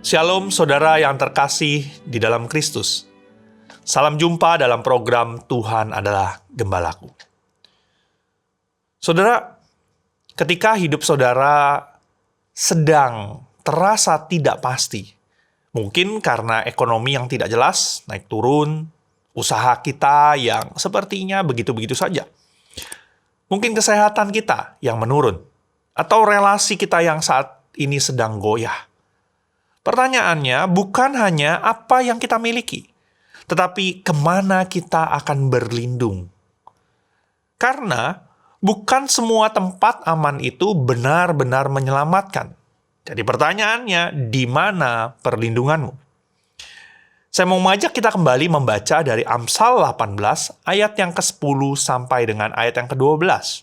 Shalom saudara yang terkasih di dalam Kristus. Salam jumpa dalam program Tuhan adalah Gembalaku. Saudara, ketika hidup saudara sedang terasa tidak pasti, mungkin karena ekonomi yang tidak jelas, naik turun, usaha kita yang sepertinya begitu-begitu saja. Mungkin kesehatan kita yang menurun, atau relasi kita yang saat ini sedang goyah. Pertanyaannya bukan hanya apa yang kita miliki, tetapi kemana kita akan berlindung. Karena bukan semua tempat aman itu benar-benar menyelamatkan. Jadi pertanyaannya, di mana perlindunganmu? Saya mau mengajak kita kembali membaca dari Amsal 18, ayat yang ke-10 sampai dengan ayat yang ke-12.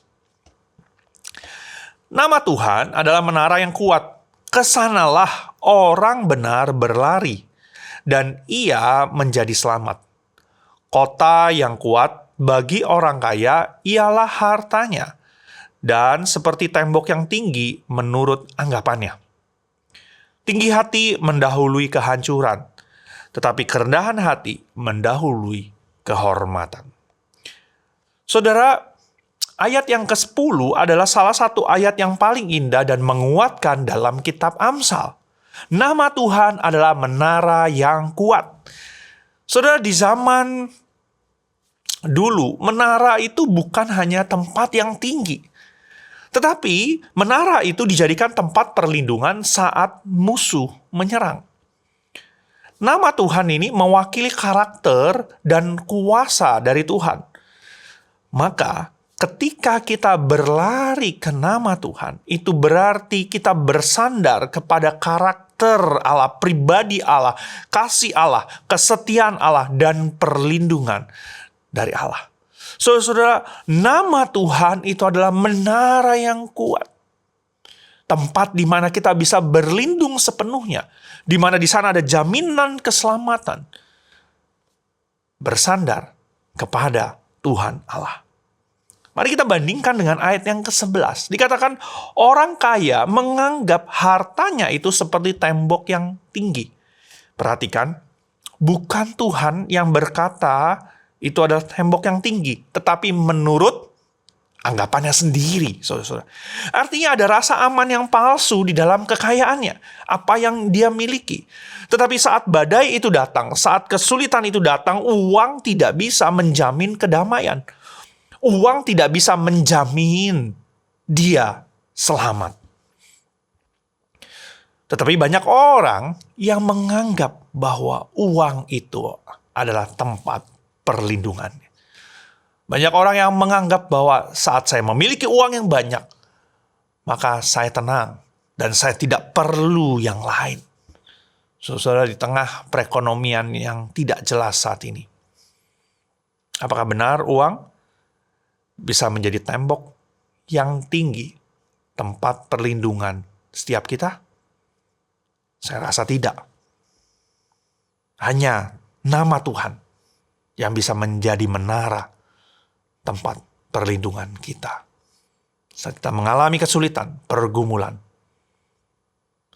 Nama Tuhan adalah menara yang kuat. Kesanalah orang benar berlari, dan ia menjadi selamat. Kota yang kuat bagi orang kaya ialah hartanya, dan seperti tembok yang tinggi menurut anggapannya. Tinggi hati mendahului kehancuran, tetapi kerendahan hati mendahului kehormatan. Saudara, ayat yang ke-10 adalah salah satu ayat yang paling indah dan menguatkan dalam kitab Amsal. Nama Tuhan adalah menara yang kuat. Saudara, di zaman dulu, menara itu bukan hanya tempat yang tinggi. Tetapi menara itu dijadikan tempat perlindungan saat musuh menyerang. Nama Tuhan ini mewakili karakter dan kuasa dari Tuhan. Maka ketika kita berlari ke nama Tuhan, itu berarti kita bersandar kepada karakter Allah, pribadi Allah, kasih Allah, kesetiaan Allah, dan perlindungan dari Allah. Saudara-saudara, nama Tuhan itu adalah menara yang kuat. Tempat di mana kita bisa berlindung sepenuhnya, di mana di sana ada jaminan keselamatan. Bersandar kepada Tuhan Allah. Mari kita bandingkan dengan ayat yang ke-11. Dikatakan orang kaya menganggap hartanya itu seperti tembok yang tinggi. Perhatikan, bukan Tuhan yang berkata itu adalah tembok yang tinggi, tetapi menurut anggapannya sendiri, saudara-saudara. Artinya ada rasa aman yang palsu di dalam kekayaannya, apa yang dia miliki. Tetapi saat badai itu datang, saat kesulitan itu datang, uang tidak bisa menjamin kedamaian. Uang tidak bisa menjamin dia selamat. Tetapi banyak orang yang menganggap bahwa uang itu adalah tempat perlindungan. Banyak orang yang menganggap bahwa saat saya memiliki uang yang banyak, maka saya tenang dan saya tidak perlu yang lain. Saudara, di tengah perekonomian yang tidak jelas saat ini, apakah benar uang bisa menjadi tembok yang tinggi, tempat perlindungan setiap kita? Saya rasa tidak. Hanya nama Tuhan yang bisa menjadi menara tempat perlindungan kita. Saat kita mengalami kesulitan, pergumulan,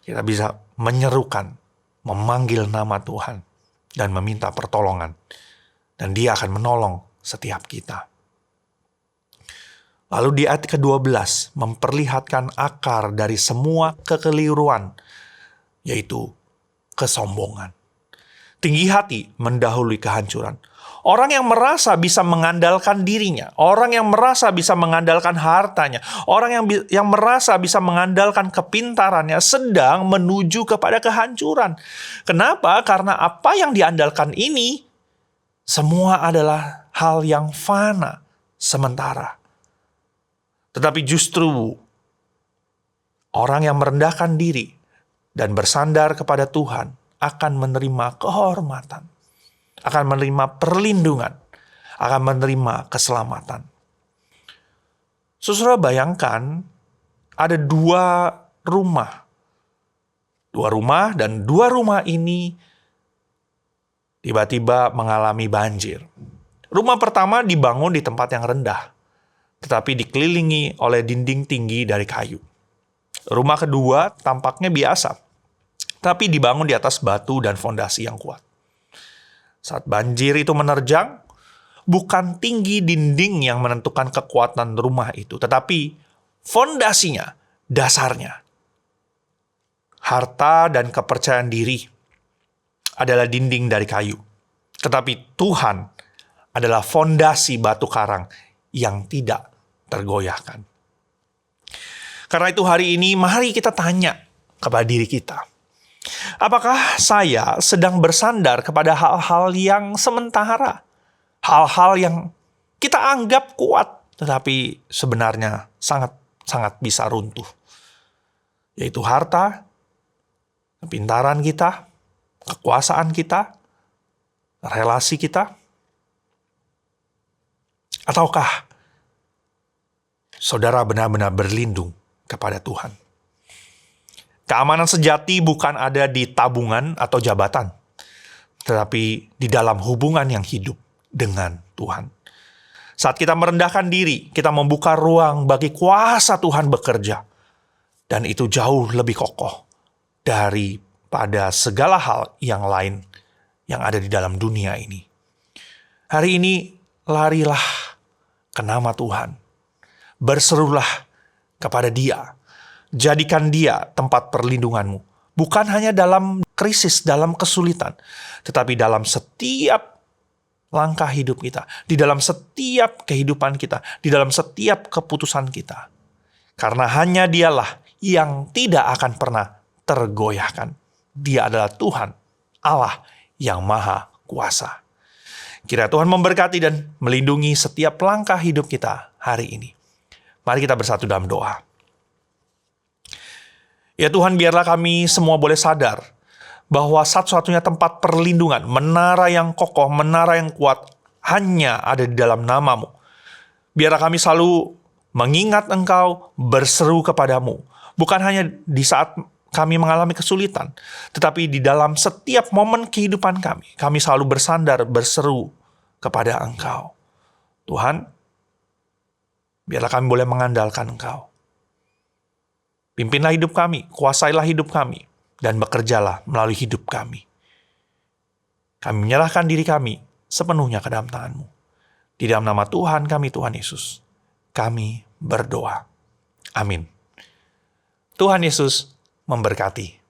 kita bisa menyerukan, memanggil nama Tuhan, dan meminta pertolongan. Dan Dia akan menolong setiap kita. Lalu di ayat ke-12 memperlihatkan akar dari semua kekeliruan, yaitu kesombongan. Tinggi hati mendahului kehancuran. Orang yang merasa bisa mengandalkan dirinya, orang yang merasa bisa mengandalkan hartanya, orang yang merasa bisa mengandalkan kepintarannya sedang menuju kepada kehancuran. Kenapa? Karena apa yang diandalkan ini semua adalah hal yang fana, sementara. Tetapi justru orang yang merendahkan diri dan bersandar kepada Tuhan akan menerima kehormatan, akan menerima perlindungan, akan menerima keselamatan. Saudara, bayangkan ada dua rumah. Dan dua rumah ini tiba-tiba mengalami banjir. Rumah pertama dibangun di tempat yang rendah, tetapi dikelilingi oleh dinding tinggi dari kayu. Rumah kedua tampaknya biasa, tapi dibangun di atas batu dan fondasi yang kuat. Saat banjir itu menerjang, bukan tinggi dinding yang menentukan kekuatan rumah itu, tetapi fondasinya, dasarnya. Harta dan kepercayaan diri adalah dinding dari kayu, tetapi Tuhan adalah fondasi batu karang yang tidak tergoyahkan. Karena itu hari ini mari kita tanya kepada diri kita. Apakah saya sedang bersandar kepada hal-hal yang sementara? Hal-hal yang kita anggap kuat, tetapi sebenarnya sangat bisa runtuh. Yaitu harta, kepintaran kita, kekuasaan kita, relasi kita. Ataukah saudara benar-benar berlindung kepada Tuhan? Keamanan sejati bukan ada di tabungan atau jabatan, tetapi di dalam hubungan yang hidup dengan Tuhan. Saat kita merendahkan diri, kita membuka ruang bagi kuasa Tuhan bekerja. Dan itu jauh lebih kokoh daripada segala hal yang lain yang ada di dalam dunia ini. Hari ini, larilah ke nama Tuhan. Berserulah kepada Dia. Jadikan Dia tempat perlindunganmu. Bukan hanya dalam krisis, dalam kesulitan, tetapi dalam setiap langkah hidup kita, di dalam setiap kehidupan kita, di dalam setiap keputusan kita. Karena hanya Dialah yang tidak akan pernah tergoyahkan. Dia adalah Tuhan, Allah yang Maha Kuasa. Kiranya Tuhan memberkati dan melindungi setiap langkah hidup kita hari ini. Mari kita bersatu dalam doa. Ya Tuhan, biarlah kami semua boleh sadar bahwa satu-satunya tempat perlindungan, menara yang kokoh, menara yang kuat, hanya ada di dalam nama-Mu. Biarlah kami selalu mengingat Engkau, berseru kepadamu. Bukan hanya di saat kami mengalami kesulitan, tetapi di dalam setiap momen kehidupan kami selalu bersandar, berseru kepada Engkau. Tuhan, biarlah kami boleh mengandalkan Engkau. Pimpinlah hidup kami, kuasailah hidup kami, dan bekerjalah melalui hidup kami. Kami menyerahkan diri kami sepenuhnya ke dalam tangan-Mu. Di dalam nama Tuhan kami, Tuhan Yesus, kami berdoa. Amin. Tuhan Yesus memberkati.